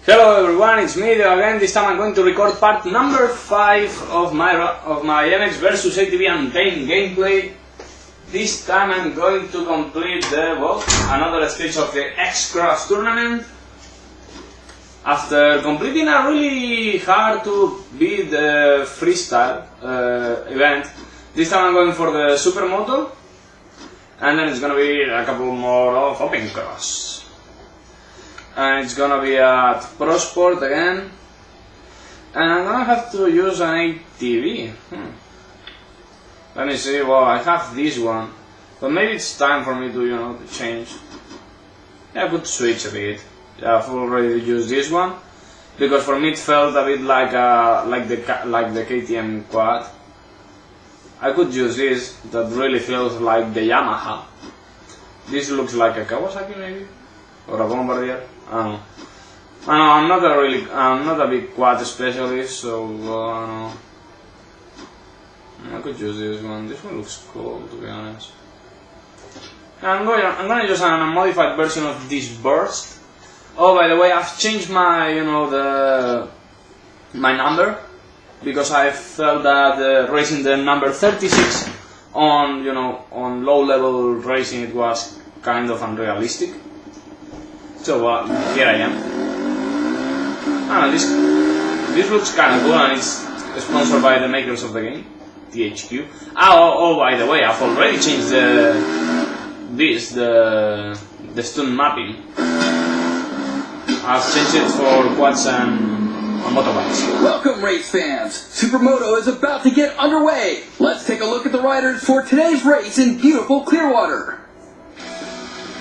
Hello everyone, it's me again. This time I'm going to record part number 5 of my MX vs ATV Untamed gameplay. This time I'm going to complete another stage of the X-Cross tournament. After completing a really hard to beat freestyle event, this time I'm going for the supermoto, and then it's gonna be a couple more of open cross. And it's gonna be at Pro Sport again, and I'm gonna have to use an ATV. Let me see. Well, I have this one, but maybe it's time for me to, to change. Yeah, I could switch a bit. Yeah, I've already used this one because for me it felt a bit like the KTM quad. I could use this. That really feels like the Yamaha. This looks like a Kawasaki maybe, or a Bombardier. I don't know. I'm not a big quad specialist, so I could use this one. This one looks cool, to be honest. I'm gonna use a modified version of this burst. Oh, by the way, I've changed my my number because I felt that racing the number 36 on low level racing, it was kind of unrealistic. So here I am. This looks kind of cool, and it's sponsored by the makers of the game, THQ. Oh, by the way, I've already changed the stunt mapping. I've changed it for quads and motorbikes. Welcome, race fans! Supermoto is about to get underway. Let's take a look at the riders for today's race in beautiful Clearwater.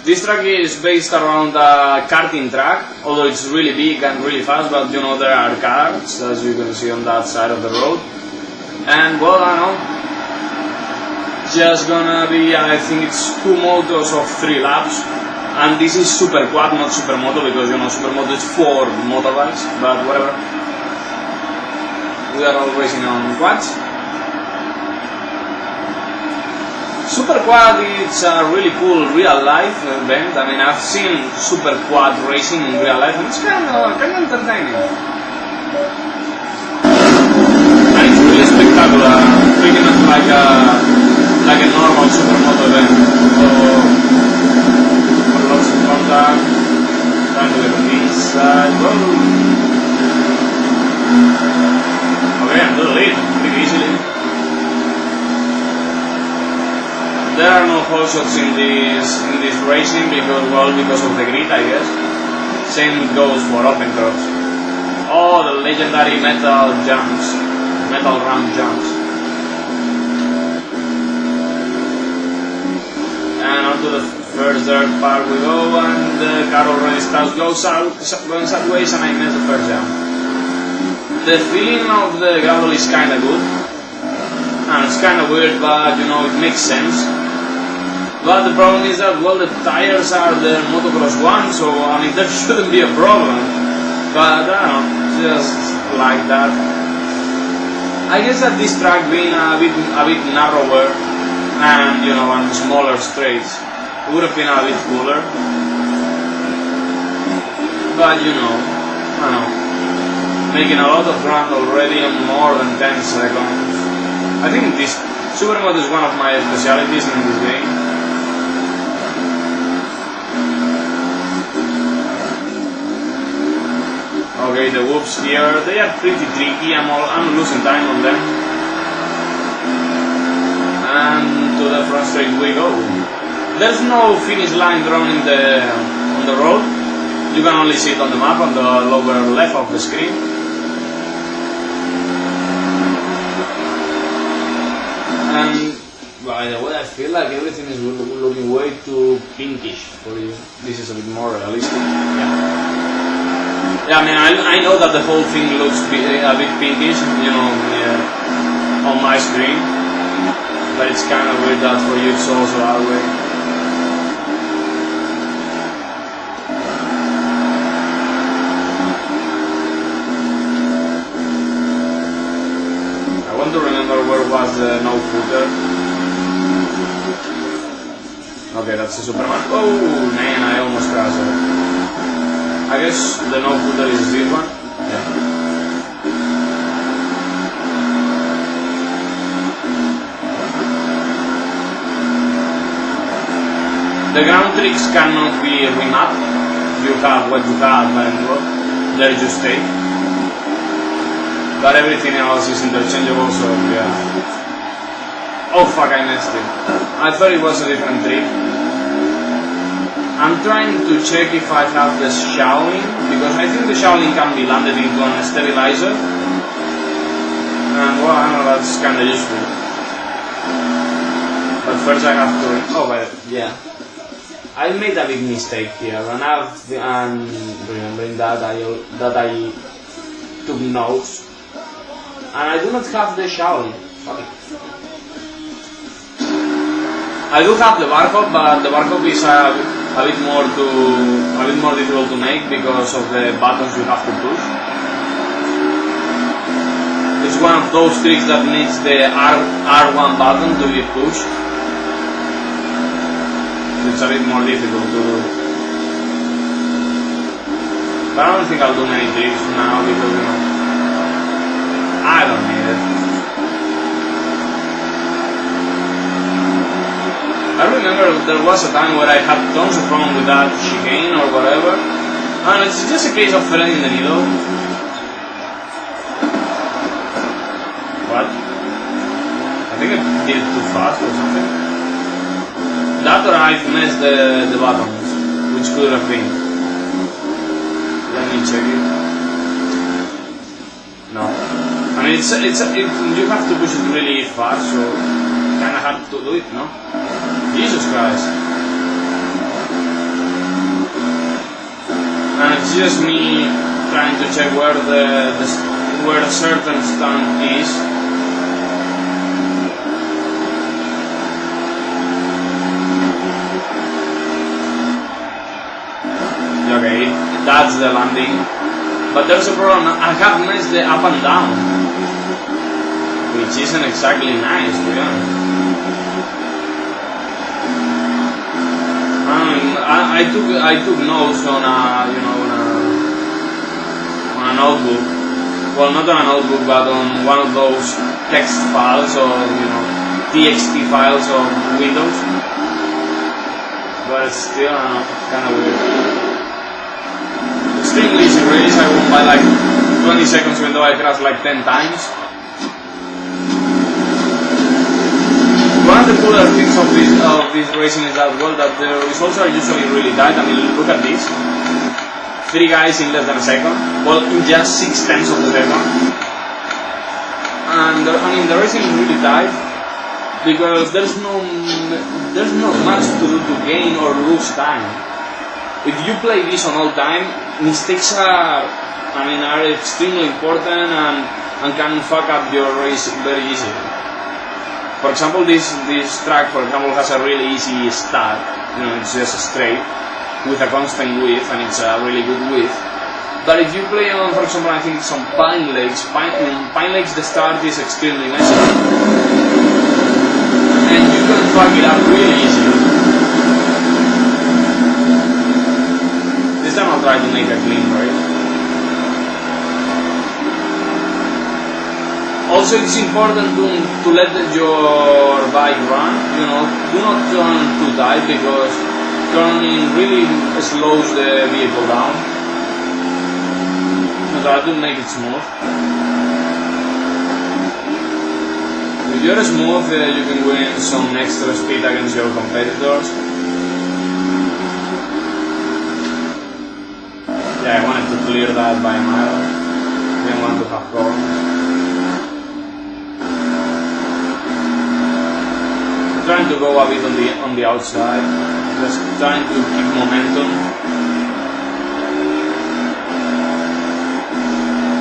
This track is based around a karting track, although it's really big and really fast, but there are cars, as you can see on that side of the road. And well, I know, just gonna be, I think it's 2 motos of 3 laps. And this is super quad, not supermoto, because supermoto is 4 motorbikes, but whatever. We are all racing on quads. Super quad is a really cool real life event. I mean, I've seen super quad racing in real life, and it's kind of entertaining. And it's really spectacular, pretty much like a normal supermoto event. So, lots of contact, trying to get on the inside. Okay, I'm to the lead pretty easily. There are no hole shots in this racing because of the grid, I guess. Same goes for open cross. Oh, the legendary metal ramp jumps. And onto the first dirt part we go, and the car already starts going sideways, and I missed the first jump. The feeling of the gravel is kinda good, and it's kinda weird, but it makes sense. But the problem is that, the tires are the motocross one, so I mean there shouldn't be a problem. But I don't know, just like that. I guess that this track being a bit narrower and and smaller straights would have been a bit cooler. But I don't know, making a lot of ground already in more than 10 seconds. I think this supermoto is one of my specialties in this game. Okay, the whoops here, they are pretty tricky. I'm losing time on them. And to the front straight we go. There's no finish line drawn on the road. You can only see it on the map on the lower left of the screen. And by the way, I feel like everything is looking way too pinkish for you. This is a bit more realistic. Yeah, I mean, I know that the whole thing looks a bit pinkish, on my screen, but it's kind of weird that for you it's also that way. I want to remember where was the no-footer. Okay, that's the Superman. Oh man, I almost crashed it. I guess the no footer is this one. Yeah. The ground tricks cannot be remapped. You have what you have and there you stay. But everything else is interchangeable, so yeah. Oh fuck, I missed it. I thought it was a different trick. I'm trying to check if I have the Shaolin, because I think the Shaolin can be landed into a stabilizer. And well, I know that's kinda useful. But first I have to... Oh, but yeah. I made a big mistake here, and I'm remembering that I took notes, and I do not have the Shaolin. Fuck it. I do have the barcode, but the barcode is a bit more difficult to make because of the buttons you have to push. It's one of those tricks that needs the R1 button to be pushed. It's a bit more difficult to do. But I don't think I'll do many tricks now because, you know, I don't need it. I remember there was a time where I had tons of problems with that chicane or whatever, and it's just a case of threading the needle. What? I think I did it too fast or something. That or I've messed the buttons, which could have been. Let me check it. No. I mean, you have to push it really fast, so kinda hard to do it, no? Jesus Christ. And it's just me trying to check where a certain stunt is. Okay, that's the landing. But there's a problem, I have missed the up and down, which isn't exactly nice, to be honest. I took notes on a notebook. Well, not on a notebook, but on one of those text files or TXT files of Windows. But still, kind of weird. Extremely easy race, I won by like 20 seconds even though I crashed like 10 times. One of the cooler things of this racing is that, well, that the results are usually really tight. I mean, look at this. 3 guys in less than a second. Well, in just 6/10 of a second. And I mean, the racing is really tight because there's not much to do to gain or lose time. If you play this on all time, mistakes are extremely important and can fuck up your race very easily. For example, this track, for example, has a really easy start. It's just straight with a constant width, and it's a really good width. But if you play on, for example, I think it's on Pine Lakes. Pine Lakes, the start is extremely messy, and you can fuck it up really easily. This time I'll try to make a clean race. Also, it's important to let your bike run. Do not turn too tight because turning really slows the vehicle down. So try to make it smooth. If you're smooth, you can win some extra speed against your competitors. Yeah, I wanted to clear that by a mile. Didn't want to have problems. I'm trying to go a bit on the outside, just trying to keep momentum.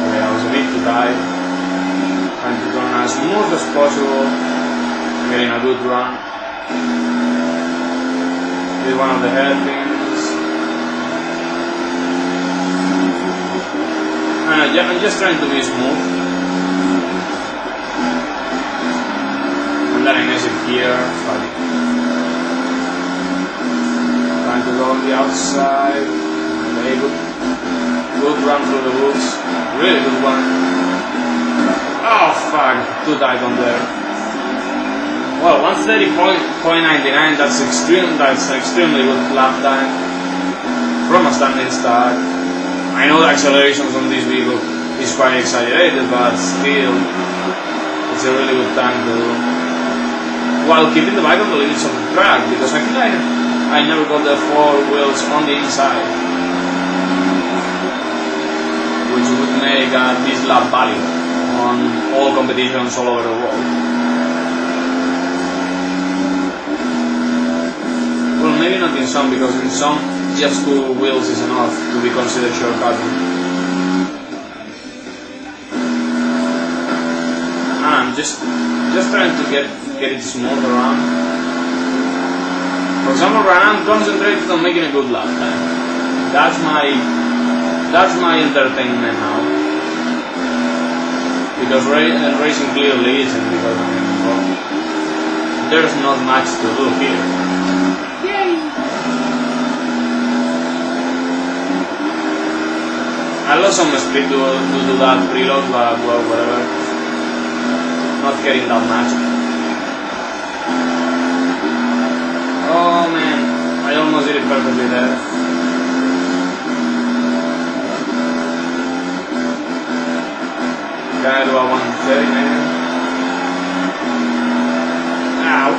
Okay, I was a bit too tight. Trying to turn as smooth as possible, getting a good run. Did one of the hairpins. I'm just trying to be smooth. And then I miss it here. Sorry. Trying to go on the outside. Very good. good run through the woods. Really good one. Oh fuck, too tight on there. Well, 130.99, that's extremely good lap time from a standing start. I know the accelerations on this vehicle is quite exaggerated, but still, it's a really good time to do. While keeping the bike on the limits of the track, because I feel like I never got the 4 wheels on the inside, which would make this lap valid on all competitions all over the world. Well, maybe not in some, because in some just 2 wheels is enough to be considered shortcutting. And I'm just trying to get it smooth around. For example, right now I'm concentrated on making a good lap time. That's my entertainment now. Because racing clearly isn't, because I mean, well, there's not much to do here. Yay! I lost some speed to do that preload, but well, whatever. Not getting that much. Oh man, I almost did it perfectly there. Can I do a 130 maybe?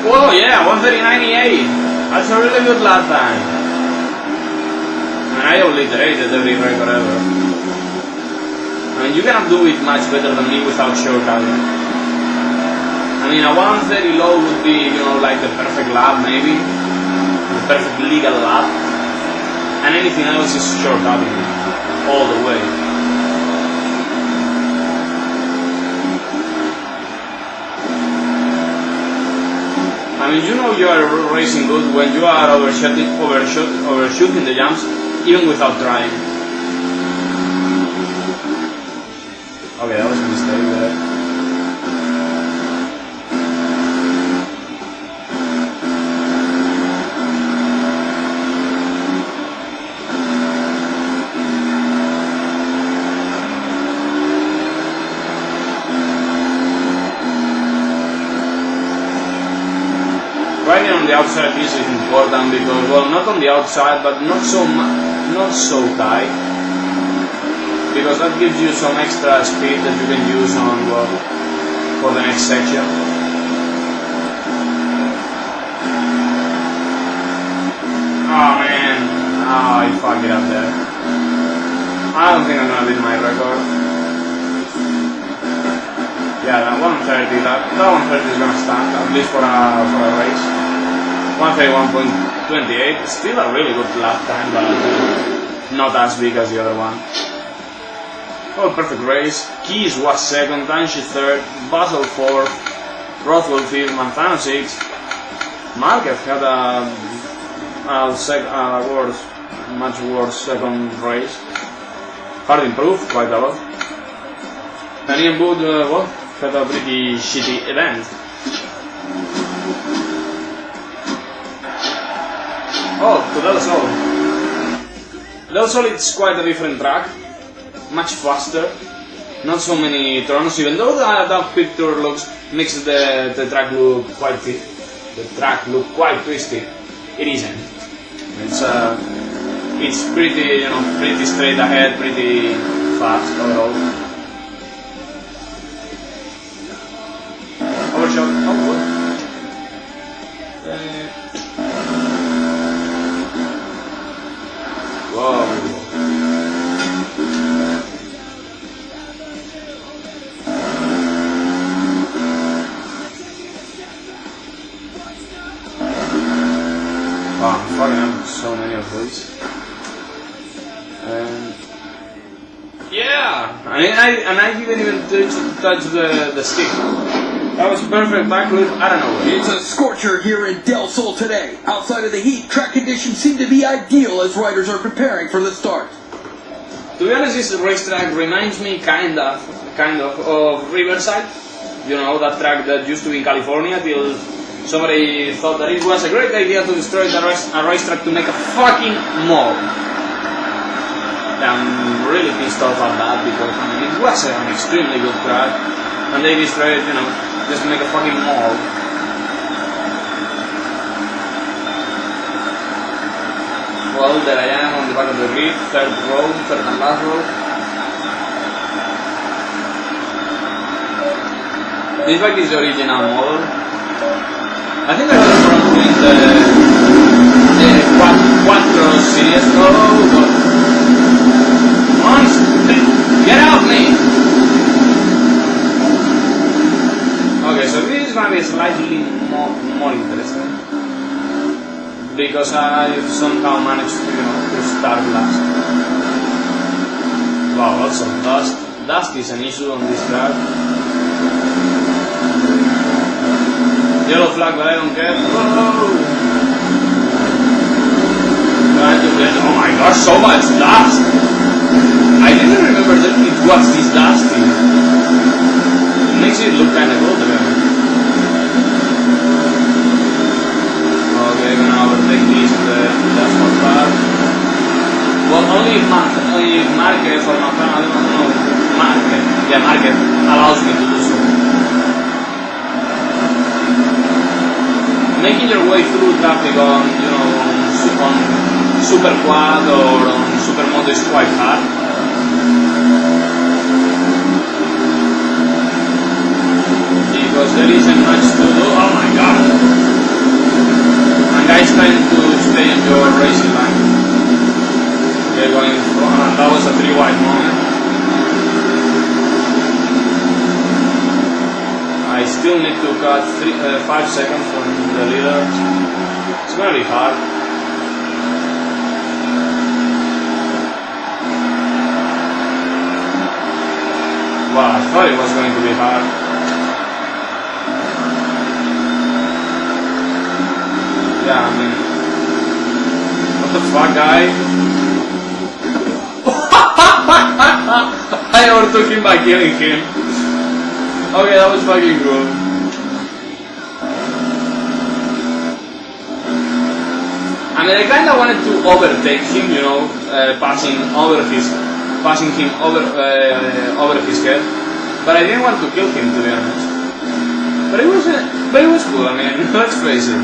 Whoa, yeah, 130.98. That's a really good lap time. And I obliterated every record ever. I mean, you cannot do it much better than me without shortcutting. I mean, a 130 low would be, you know, like the perfect lap maybe. The perfect legal lap. And anything else is shortcutting all the way. I mean, you know you are racing good when you are overshooting the jumps, even without trying. Okay, that was a mistake there. Riding on the outside is important because, well, not on the outside, but not so tight, because that gives you some extra speed that you can use on, well, for the next section. Oh man, I fucked it up there. I don't think I'm gonna beat my record. Yeah, that 130, that 130 is gonna stand, at least for a race. 131.28, still a really good lap time, but not as big as the other one. Oh, perfect race. Keys was second, Tanshi third, Basel fourth, Rothwell fifth, Manzano sixth. Marquez had a much worse second race. Hard improved quite a lot. And Ian Wood, well, had a pretty shitty event. Oh, to Del Sol. Del Sol, it's quite a different track, much faster, not so many turns, even though that picture makes the track look quite twisty. It isn't. It's pretty, pretty straight ahead, pretty fast overall. Overshot. Oh, what? Whoa. Wow, I'm fucking up so many of these. Yeah, I didn't even touch the stick. That was perfect backflip, I don't know. It's a scorcher here in Del Sol today. Outside of the heat, track conditions seem to be ideal as riders are preparing for the start. To be honest, this racetrack reminds me kind of Riverside. You know, that track that used to be in California till somebody thought that it was a great idea to destroy a racetrack to make a fucking mall. I'm really pissed off at that because I mean, it was an extremely good track and they destroyed it, you know, just to make a fucking mall. Well, there I am on the back of the grid, third and last row. This bike is the original model. I think I got it from doing the Quattro series. Oh, but monster! Get out, me! Okay, so this is gonna be slightly more interesting because I've somehow managed to, you know, to start last. Wow, also dust. Dust is an issue on this track. Yellow flag, but I don't care. Whoa! Oh my gosh, so much dust! I didn't remember that it was this dusty. It makes it look kinda cool to be honest. Okay, I'm gonna overtake these in the dashboard bar. Well, only if Marquez or Marquez, I don't know. Marquez, yeah, Marquez allows me to do so. Making your way through traffic on, you know, on super quad or on supermoto is quite hard. Because there isn't much to do. Oh my god! And guys trying to stay in your racing line. They're going front, and that was a 3 wide moment. I still need to cut 5 seconds from the leader. It's gonna be hard. Wow, I thought it was going to be hard. Yeah, I mean, what the fuck, guy? I overtook him by killing him. Okay, that was fucking cool. I mean, I kinda wanted to overtake him, you know, passing him over his head, but I didn't want to kill him, to be honest. But it was cool. I mean, let's face it.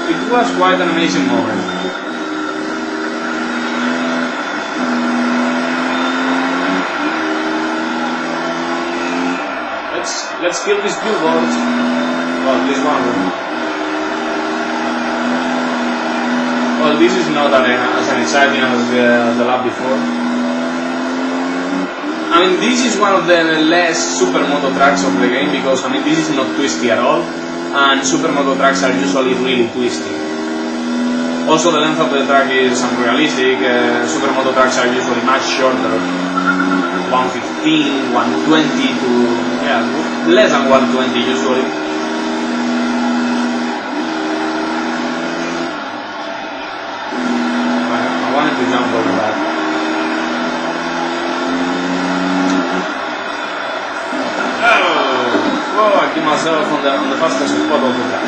It was quite an amazing moment. Let's kill these billboards. Well, this one of them. Well, this is not as exciting as the lap before. I mean, this is one of the less supermoto tracks of the game because, I mean, this is not twisty at all, and supermoto tracks are usually really twisty. Also, the length of the track is unrealistic. Supermoto tracks are usually much shorter. 115, 120 to, yeah, less than 120 usually. I wanted to jump over that. Oh, whoa, I keep myself on the fastest spot of the track.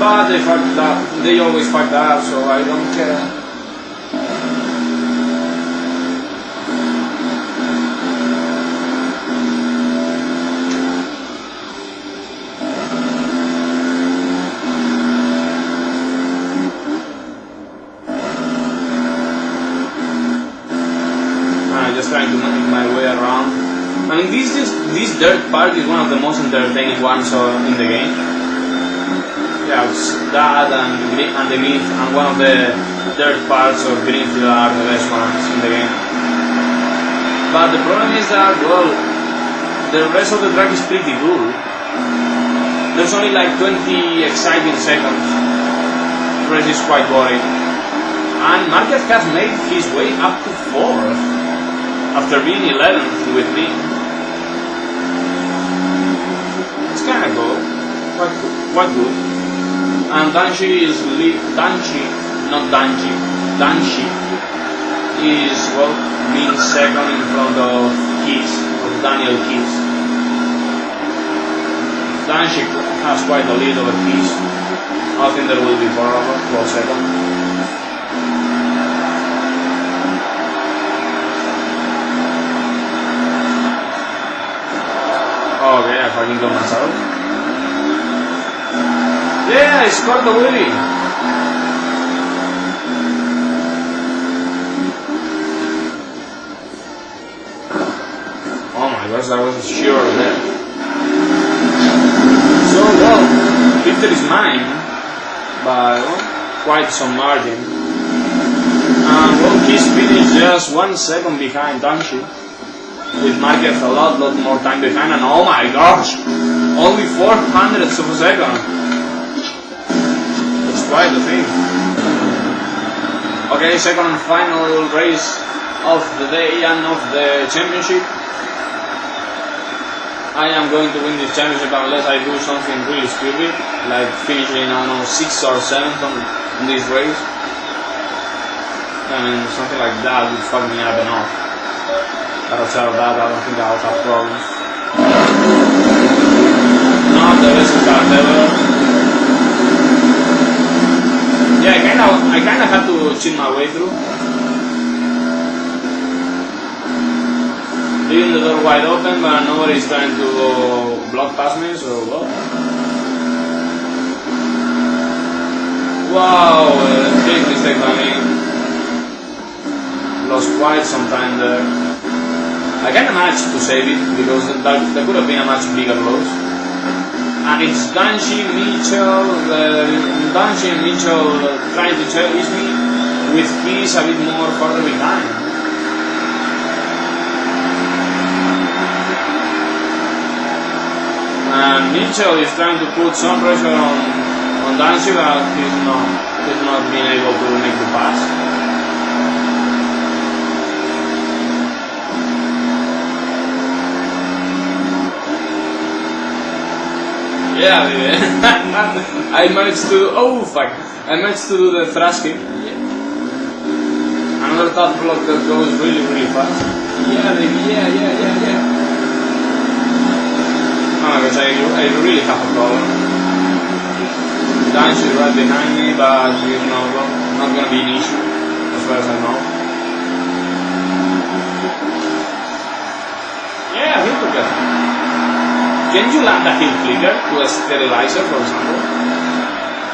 But they fucked up, they always fucked up, so I don't care. Trying to make my way around. I mean, this dirt part is one of the most entertaining ones in the game. Yeah, it's that and the myth and one of the dirt parts of Greenfield are the best ones in the game. But the problem is that, well, the rest of the track is pretty good. There's only like 20 exciting seconds. The rest is quite boring. And Marquez has made his way up to 4th. After being 11th with me. It's kinda cool. Quite good. And Danshi is Danshi is, well, being second in front of Daniel Keys. Danshi has quite a lead over Keys. I think there will be for a second. Okay, I fucking got myself. Yeah, I scored the wheelie! Oh my gosh, I was sure there. So well, victory is mine by quite some margin. Well, he's finished just 1 second behind Danshi, with Marquez a lot more time behind, and oh my gosh, only 400ths of a second. That's quite the thing. Okay, second and final race of the day and of the championship. I am going to win this championship unless I do something really stupid, like finishing, I don't know, 6th or 7th on this race. I mean, something like that would fuck me up enough. But outside of that, I don't think I'll have problems. Not the best start ever. Yeah, I kinda had to cheat my way through. Leaving the door wide open, but nobody's trying to block past me, so what? Wow, big mistake by me. Lost quite some time there. I kinda managed to save it, because there could have been a much bigger loss. And it's Danshi and Mitchell trying to chase me, with keys a bit more further behind. And Mitchell is trying to put some pressure on Danshi, but he's not being able to make the pass. Yeah, I managed to. Oh fuck! I managed to do the thrust kick. Yeah. Another top block that goes really fast. Yeah, baby. Yeah. Oh my gosh, I really have a problem. Danshi is right behind me, but you know, not gonna be an issue, as far as I know. Yeah, heel clicker. Can you land a heel clicker to a sterilizer, for example?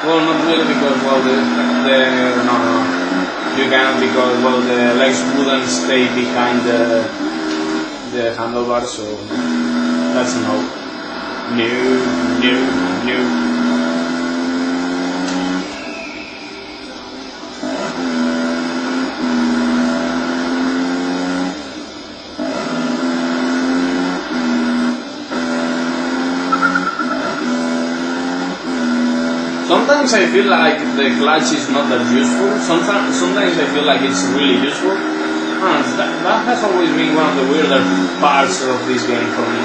Well, not really, because well, no, you can't, because well, the legs wouldn't stay behind the handlebars, so that's a no. No. Sometimes I feel like the clutch is not that useful. Sometimes I feel like it's really useful. That has always been one of the weirder parts of this game for me.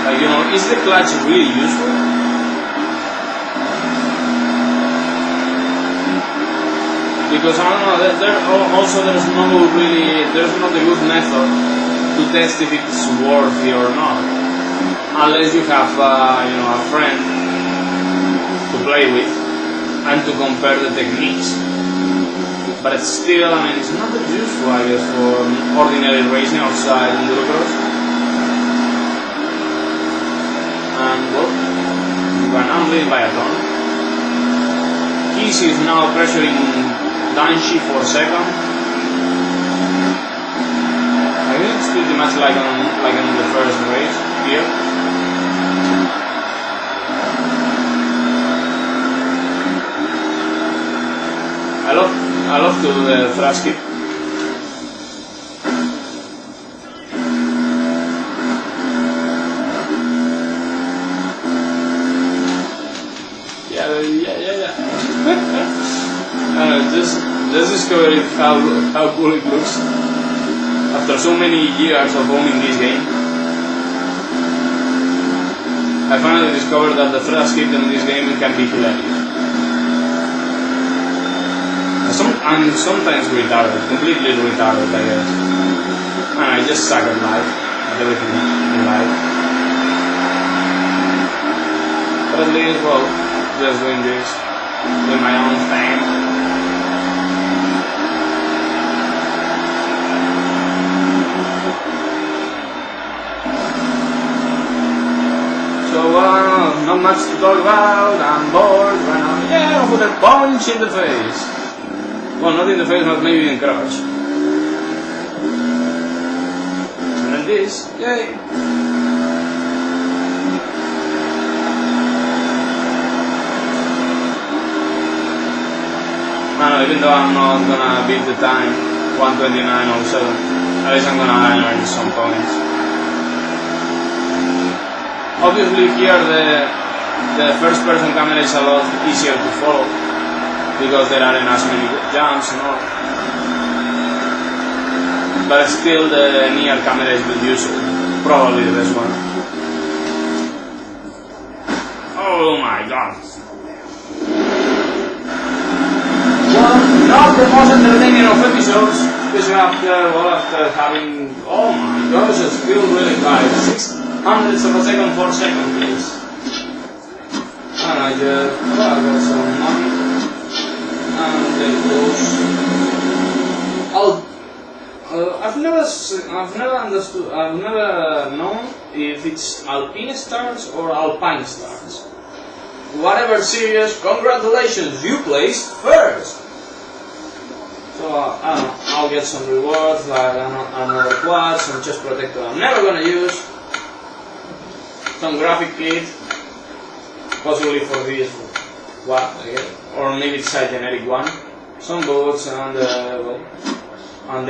Like, you know, is the clutch really useful? Because I don't know, there's not a good method to test if it's worthy or not, unless you have a friend to play with and to compare the techniques. But it's still, I mean, it's not that useful, I guess, for ordinary racing outside endurocross. And well, we're now leading by a ton. Keys is now pressuring Danshi for second. I think it's pretty much like on the first race here. I love to do the thrust kick. Just discovered how cool it looks after so many years of owning this game. I finally discovered that the thrust kick in this game can be hilarious. I'm sometimes retarded, completely retarded, I guess. And I just suck at life, at everything in life. But at least, well, just doing this, doing my own thing. So, not much to talk about, I'm bored right now. Yeah, I'll put a punch in the face. Well, not in the face, but maybe in the crotch. And then this, yay! Even though I'm not gonna beat the time, 1:29:07, at least I'm gonna earn some points. Obviously here the first person camera is a lot easier to follow, because there aren't as many jumps and all. But still the near camera is the usual, probably the best one. Oh my god. Not the most entertaining of episodes, especially after having, oh my gosh, it's still really high, 600ths of a second for second place. And I just, I got some money, and then goes, I've never known if it's Alpinestars or Alpinestars. Whatever series, congratulations, you placed first! So, I don't know, I'll get some rewards, like another quad, some chest protector I'm never gonna use, some graphic kit, possibly for this quad, I guess, or maybe it's a generic one, some boots, and the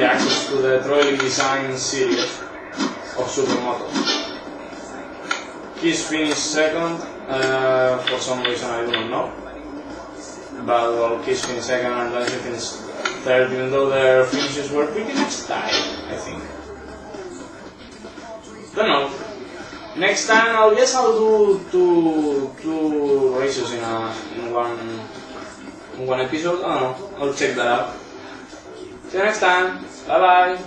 access to the Troily Design series of supermoto. He's finished second, for some reason I don't know, but well, he's finished second and then he finished third, even though their finishes were pretty much tied, I think. Don't know. Next time, I guess I'll do two races in one episode. I don't know. I'll check that out. See you next time. Bye bye.